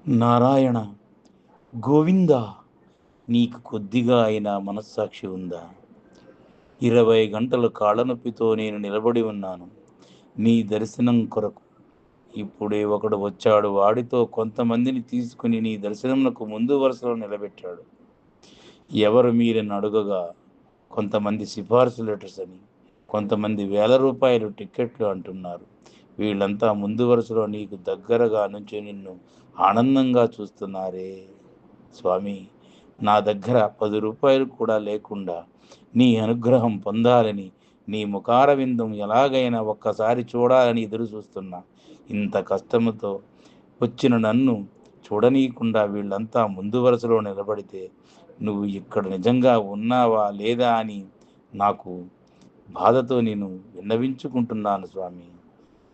నారాయణ, గోవింద, నీకు కొద్దిగా అయినా మనస్సాక్షి ఉందా? 20 గంటలు కాళ్ళనొప్పితో నేను నిలబడి ఉన్నాను నీ దర్శనం కొరకు. ఇప్పుడే ఒకడు వచ్చాడు, వాడితో కొంతమందిని తీసుకుని నీ దర్శనమునకు ముందు వరుసలో నిలబెట్టాడు. ఎవరు మీరని అడుగగా, కొంతమంది సిఫార్సు లెటర్స్ అని, కొంతమంది వేల రూపాయలు టిక్కెట్లు అంటున్నారు. వీళ్ళంతా ముందు వరుసలో నీకు దగ్గరగా నుంచి నిన్ను ఆనందంగా చూస్తున్నారే. స్వామి, నా దగ్గర 10 రూపాయలు కూడా లేకుండా నీ అనుగ్రహం పొందాలని, నీ ముఖారవిందం ఎలాగైనా ఒక్కసారి చూడాలని ఎదురు చూస్తున్నా. ఇంత కష్టముతో వచ్చిన నన్ను చూడనీయకుండా వీళ్ళంతా ముందు వరుసలో నిలబడితే, నువ్వు ఇక్కడ నిజంగా ఉన్నావా లేదా అని నాకు బాధతో నేను విన్నవించుకుంటున్నాను స్వామి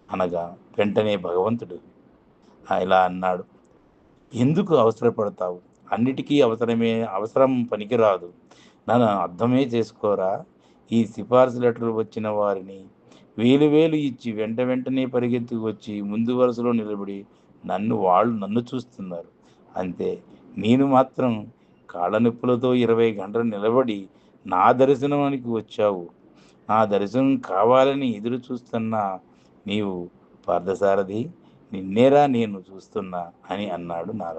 అనగా, వెంటనే భగవంతుడు ఇలా అన్నాడు, ఎందుకు అవసరపడతావు? అన్నిటికీ అవసరం పనికిరాదు. నన్ను అర్థమే చేసుకోరా. ఈ సిఫార్సు లెటర్ వచ్చిన వారిని వేలు వేలు ఇచ్చి వెంటనే పరిగెత్తుకు వచ్చి ముందు వరుసలో నిలబడి వాళ్ళు నన్ను చూస్తున్నారు అంతే. నేను మాత్రం కాళ్ళ నొప్పులతో 20 గంటలు నిలబడి నా దర్శనానికి వచ్చావు. నా దర్శనం కావాలని ఎదురు చూస్తున్నా నీవు పార్థసారథి, నిన్నేరా నేను చూస్తున్నా అని అన్నాడు నారాయణ.